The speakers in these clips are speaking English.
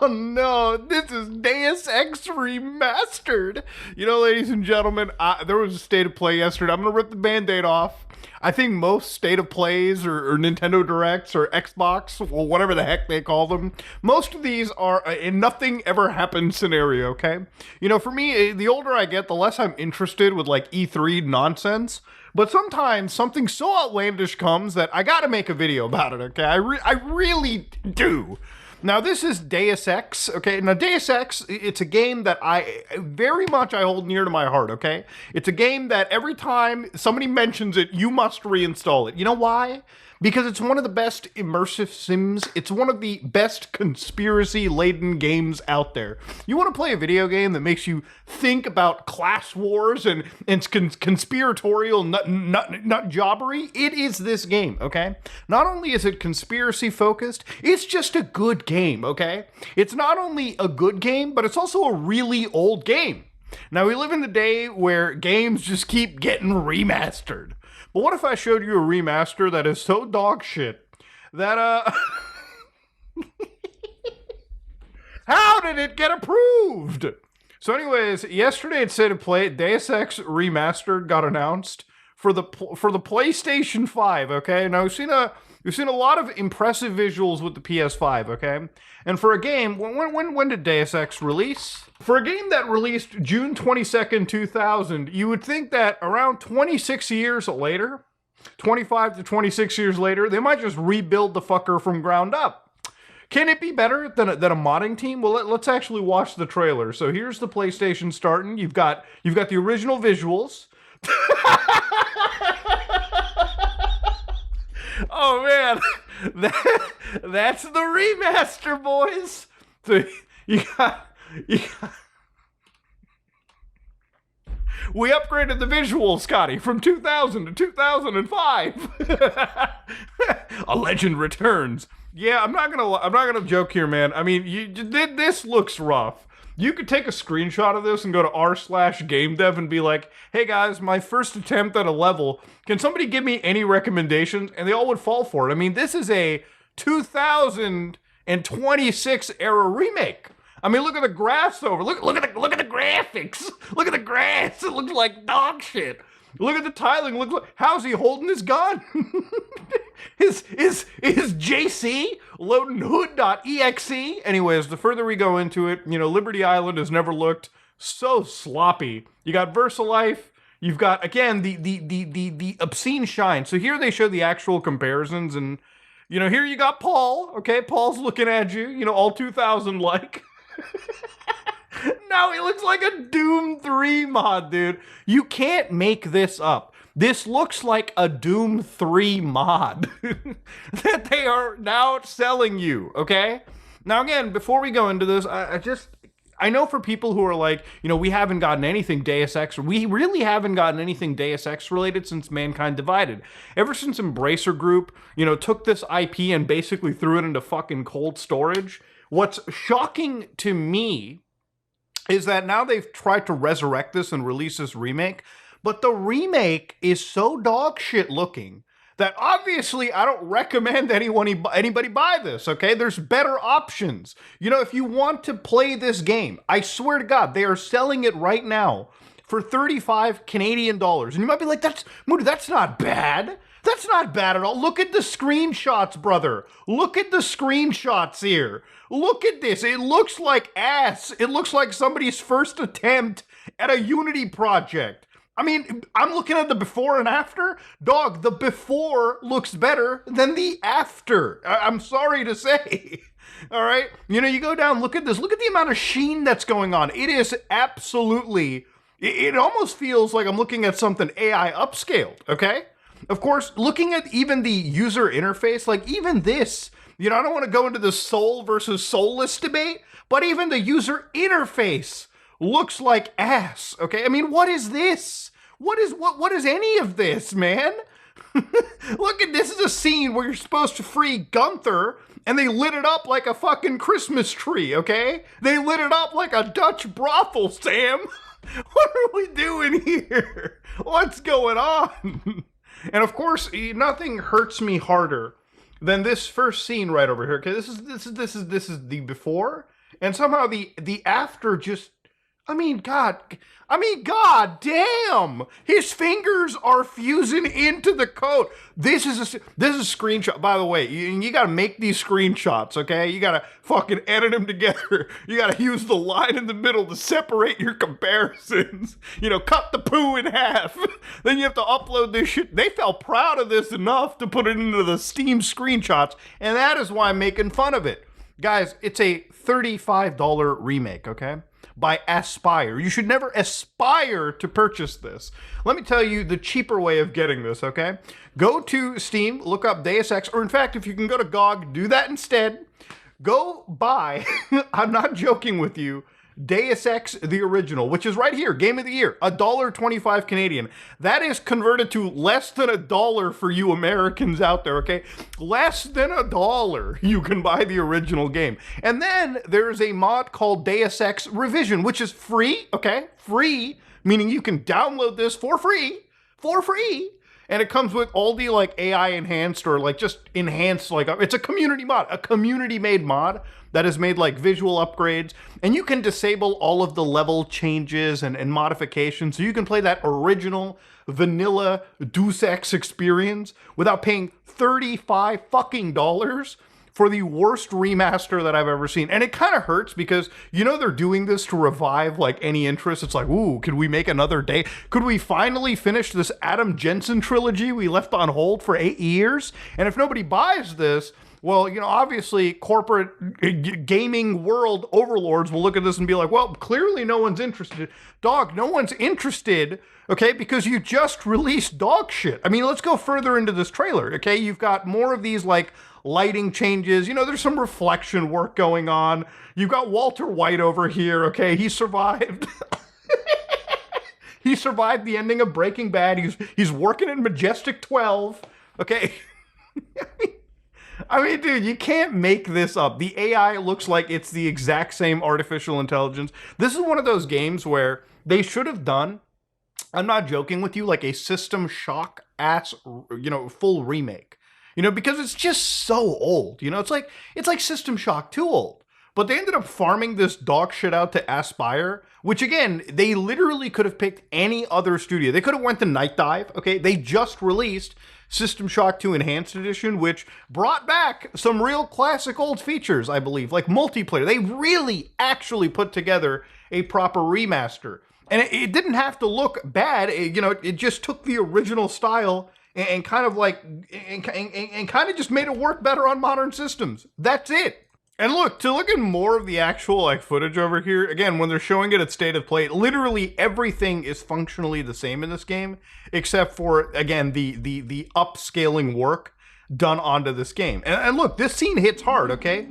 Oh no, this is Deus Ex Remastered. You know, ladies and gentlemen, there was a state of play yesterday. I'm going to rip the Band-Aid off. I think most state of plays or Nintendo Directs or Xbox, or whatever the heck they call them, most of these are a nothing ever happened scenario, okay? You know, for me, the older I get, the less I'm interested with like E3 nonsense. But sometimes something so outlandish comes that I gotta make a video about it, okay? I really do. Now, this is Deus Ex, okay? Now, Deus Ex, it's a game that I hold near to my heart, okay? It's a game that every time somebody mentions it, you must reinstall it. You know why? Because it's one of the best immersive sims. It's one of the best conspiracy-laden games out there. You want to play a video game that makes you think about class wars and conspiratorial nut jobbery? It is this game, okay? Not only is it conspiracy-focused, it's just a good game, okay? It's not only a good game, but it's also a really old game. Now, we live in the day where games just keep getting remastered. But what if I showed you a remaster that is so dog shit that, how did it get approved? So anyways, yesterday at State of Play, Deus Ex Remastered got announced for the PlayStation 5, okay? Now, we've seen a lot of impressive visuals with the PS5, okay? And for a game, when did Deus Ex release? For a game that released June 22nd, 2000, you would think that around 26 years later, 25 to 26 years later, they might just rebuild the fucker from ground up. Can it be better than a modding team? Well, let's actually watch the trailer. So here's the PlayStation starting. You've got the original visuals. Oh man, that's the remaster, boys. So you got we upgraded the visuals, Scotty, from 2000 to 2005. A legend returns. Yeah, I'm not gonna joke here, man. I mean, this looks rough. You could take a screenshot of this and go to r/GameDev and be like, hey guys, my first attempt at a level, can somebody give me any recommendations? And they all would fall for it. I mean, this is a 2026 era remake. I mean, look at the grass over. Look at the graphics. Look at the grass. It looks like dog shit. Look at the tiling. How's he holding his gun? Is JC loading hood.exe? Anyways, the further we go into it, you know, Liberty Island has never looked so sloppy. You got VersaLife. You've got, again, the obscene shine. So here they show the actual comparisons, and, you know, here you got Paul. Okay, Paul's looking at you, you know, all 2000-like. Now he looks like a Doom 3 mod, dude. You can't make this up. This looks like a Doom 3 mod that they are now selling you, okay? Now, again, before we go into this, I know for people who are like, you know, we haven't gotten anything Deus Ex, we really haven't gotten anything Deus Ex related since Mankind Divided. Ever since Embracer Group, you know, took this IP and basically threw it into fucking cold storage. What's shocking to me is that now they've tried to resurrect this and release this remake, but the remake is so dog shit looking that obviously I don't recommend anybody buy this, okay? There's better options. You know, if you want to play this game, I swear to God, they are selling it right now for 35 Canadian dollars. And you might be like, Moody, that's not bad. That's not bad at all. Look at the screenshots, brother. Look at the screenshots here. Look at this. It looks like ass. It looks like somebody's first attempt at a Unity project. I mean, I'm looking at the before and after. Dog, the before looks better than the after. I'm sorry to say. All right? You know, you go down, look at this. Look at the amount of sheen that's going on. It is absolutely, it almost feels like I'm looking at something AI upscaled, okay? Of course, looking at even the user interface, like even this, you know, I don't want to go into the soul versus soulless debate, but even the user interface looks like ass, okay? I mean, what is this? What is any of this, man? Look at this. Is a scene where you're supposed to free Gunther, and they lit it up like a fucking Christmas tree, okay? They lit it up like a Dutch brothel, Sam. What are we doing here? What's going on? And of course, nothing hurts me harder than this first scene right over here. Okay, this is the before, And somehow the after just, God damn! His fingers are fusing into the coat. This is a screenshot. By the way, you gotta make these screenshots, okay? You gotta fucking edit them together. You gotta use the line in the middle to separate your comparisons. You know, cut the poo in half. Then you have to upload this shit. They felt proud of this enough to put it into the Steam screenshots, and that is why I'm making fun of it. Guys, it's a $35 remake, okay? By Aspire. You should never aspire to purchase this. Let me tell you the cheaper way of getting this, okay? Go to Steam, look up Deus Ex, or in fact, if you can go to GOG, do that instead. Go buy, I'm not joking with you, Deus Ex the original, which is right here, Game of the Year, $1.25 Canadian. That is converted to less than $1 for you Americans out there, okay? Less than $1 you can buy the original game. And then there's a mod called Deus Ex Revision, which is free, okay? Free, meaning you can download this for free, and it comes with all the like AI enhanced or like just enhanced, like it's a community mod, a community made mod that has made like visual upgrades, and you can disable all of the level changes and modifications, so you can play that original vanilla Deus Ex experience without paying $35 fucking dollars for the worst remaster that I've ever seen. And it kind of hurts because, you know, they're doing this to revive like any interest. It's like, ooh, could we make another day? Could we finally finish this Adam Jensen trilogy we left on hold for 8 years? And if nobody buys this, well, you know, obviously corporate gaming world overlords will look at this and be like, well, clearly no one's interested. Dog, no one's interested, okay, because you just released dog shit. I mean, let's go further into this trailer, okay? You've got more of these like lighting changes. You know, there's some reflection work going on. You've got Walter White over here, okay? He survived. He survived the ending of Breaking Bad. He's working in Majestic 12, okay? I mean, dude, you can't make this up. The AI looks like it's the exact same artificial intelligence. This is one of those games where they should have done, I'm not joking with you, like a System Shock ass, you know, full remake. You know, because it's just so old. You know, it's like System Shock 2 old. But they ended up farming this dog shit out to Aspire, which again, they literally could have picked any other studio. They could have went to Night Dive, okay? They just released System Shock 2 Enhanced Edition, which brought back some real classic old features, I believe, like multiplayer. They really actually put together a proper remaster. And it didn't have to look bad. You know, it just took the original style and kind of like, and kind of just made it work better on modern systems. That's it. And look, to look at more of the actual like footage over here, again, when they're showing it at State of Play, literally everything is functionally the same in this game, except for, again, the upscaling work done onto this game. And look, this scene hits hard, okay?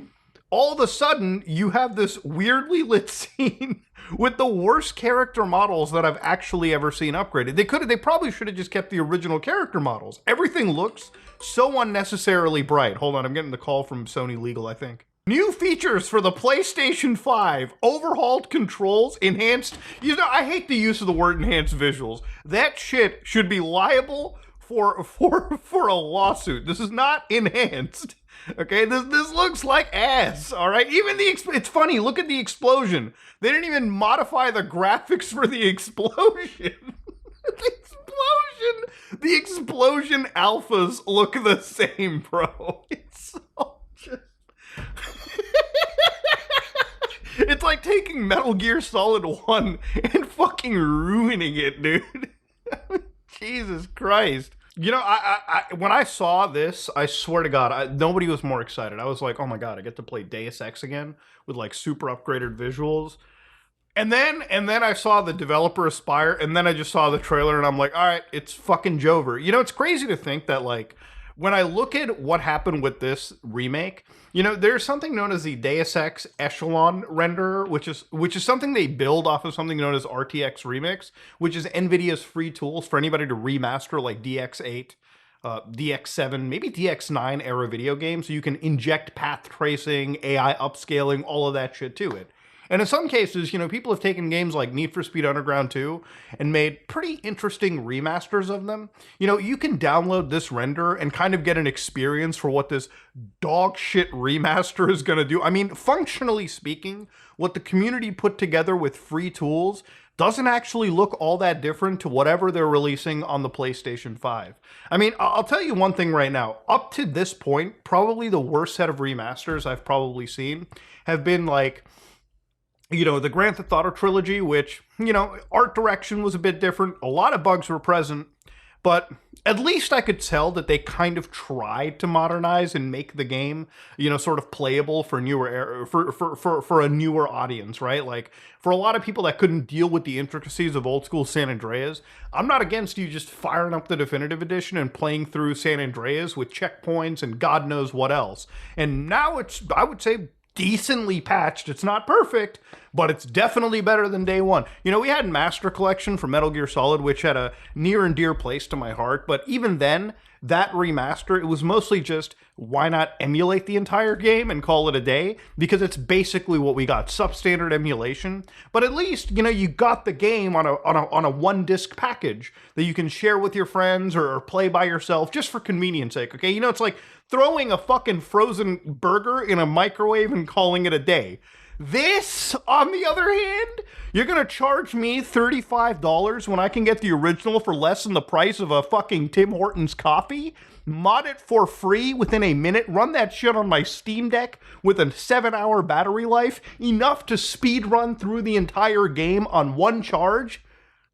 All of a sudden, you have this weirdly lit scene with the worst character models that I've actually ever seen upgraded. They probably should have just kept the original character models. Everything looks so unnecessarily bright. Hold on, I'm getting the call from Sony Legal, I think. New features for the PlayStation 5, overhauled controls, enhanced, you know, I hate the use of the word enhanced visuals. That shit should be liable for a lawsuit. This is not enhanced. Okay, this looks like ass, all right? Even it's funny, look at the explosion. They didn't even modify the graphics for the explosion. The explosion alphas look the same, bro. It's so just... It's like taking Metal Gear Solid 1 and fucking ruining it, dude. Jesus Christ. You know, when I saw this, I swear to God, nobody was more excited. I was like, oh my God, I get to play Deus Ex again with like super upgraded visuals. And then I saw the developer Aspire, and then I just saw the trailer and I'm like, all right, it's fucking Jover. You know, it's crazy to think that like, when I look at what happened with this remake, you know, there's something known as the Deus Ex Echelon renderer, which is something they build off of something known as RTX Remix, which is NVIDIA's free tools for anybody to remaster like DX8, DX7, maybe DX9 era video games. So you can inject path tracing, AI upscaling, all of that shit to it. And in some cases, people have taken games like Need for Speed Underground 2 and made pretty interesting remasters of them. You can download this render and kind of get an experience for what this dog shit remaster is going to do. I mean, functionally speaking, what the community put together with free tools doesn't actually look all that different to whatever they're releasing on the PlayStation 5. I mean, I'll tell you one thing right now. Up to this point, probably the worst set of remasters I've probably seen have been like, the Grand Theft Auto trilogy, which, art direction was a bit different. A lot of bugs were present, but at least I could tell that they kind of tried to modernize and make the game, sort of playable for for a newer audience, right? Like, for a lot of people that couldn't deal with the intricacies of old school San Andreas, I'm not against you just firing up the definitive edition and playing through San Andreas with checkpoints and God knows what else. And now it's, I would say, decently patched. It's not perfect, but it's definitely better than day one. We had Master Collection for Metal Gear Solid, which had a near and dear place to my heart, but even then, that remaster, it was mostly just, why not emulate the entire game and call it a day? Because it's basically what we got, substandard emulation. But at least, you got the game on a one-disc package that you can share with your friends or play by yourself just for convenience sake, okay? It's like throwing a fucking frozen burger in a microwave and calling it a day. This, on the other hand, you're gonna charge me $35 when I can get the original for less than the price of a fucking Tim Hortons coffee? Mod it for free within a minute, run that shit on my Steam Deck with a 7-hour battery life, enough to speed run through the entire game on one charge?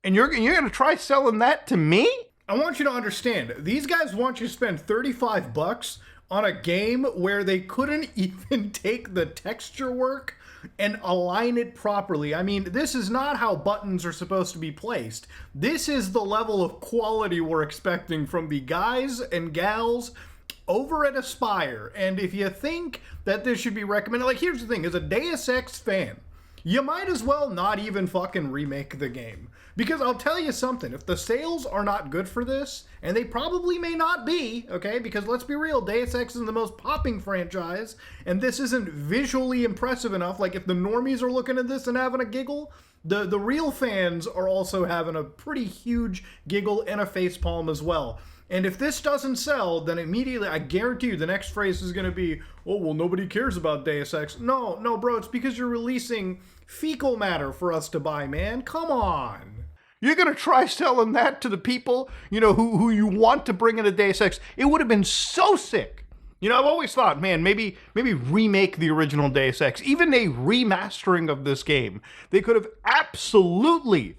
And you're gonna try selling that to me? I want you to understand, these guys want you to spend $35 on a game where they couldn't even take the texture work and align it properly. I mean, this is not how buttons are supposed to be placed. This is the level of quality we're expecting from the guys and gals over at Aspire. And if you think that this should be recommended, like, here's the thing, as a Deus Ex fan, you might as well not even fucking remake the game. Because I'll tell you something, if the sales are not good for this, and they probably may not be, okay, because let's be real, Deus Ex is the most popping franchise, and this isn't visually impressive enough. Like, if the normies are looking at this and having a giggle, the real fans are also having a pretty huge giggle and a facepalm as well. And if this doesn't sell, then immediately, I guarantee you, the next phrase is going to be, oh, well, nobody cares about Deus Ex. No, bro, it's because you're releasing fecal matter for us to buy, man. Come on. You're going to try selling that to the people, who you want to bring into Deus Ex. It would have been so sick. I've always thought, man, maybe remake the original Deus Ex. Even a remastering of this game. They could have absolutely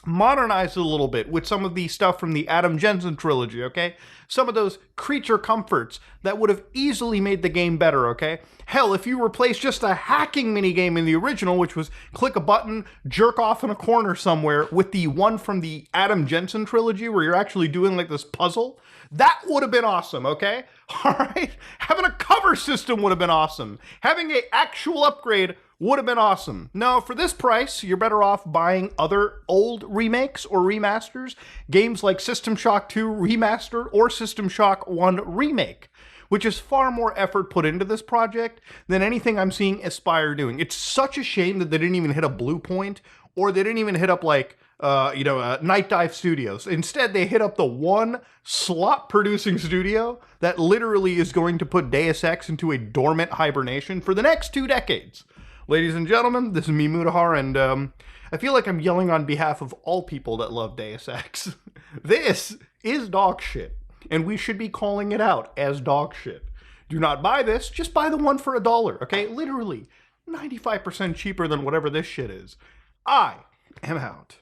modernized it a little bit with some of the stuff from the Adam Jensen trilogy, okay? Some of those creature comforts that would have easily made the game better, okay? Hell, if you replace just a hacking minigame in the original, which was click a button, jerk off in a corner somewhere, with the one from the Adam Jensen trilogy where you're actually doing like this puzzle, that would have been awesome, okay? All right? Having a cover system would have been awesome. Having an actual upgrade would have been awesome. No, for this price, you're better off buying other old remakes or remasters, games like System Shock 2 Remastered or System Shock 1 Remake, which is far more effort put into this project than anything I'm seeing Aspire doing. It's such a shame that they didn't even hit a Blue Point, or they didn't even hit up like, Night Dive Studios. Instead, they hit up the one slot-producing studio that literally is going to put Deus Ex into a dormant hibernation for the next 2 decades. Ladies and gentlemen, this is me, Mutahar, and I feel like I'm yelling on behalf of all people that love Deus Ex. This is dog shit, and we should be calling it out as dog shit. Do not buy this, just buy the one for $1, okay? Literally, 95% cheaper than whatever this shit is. I am out.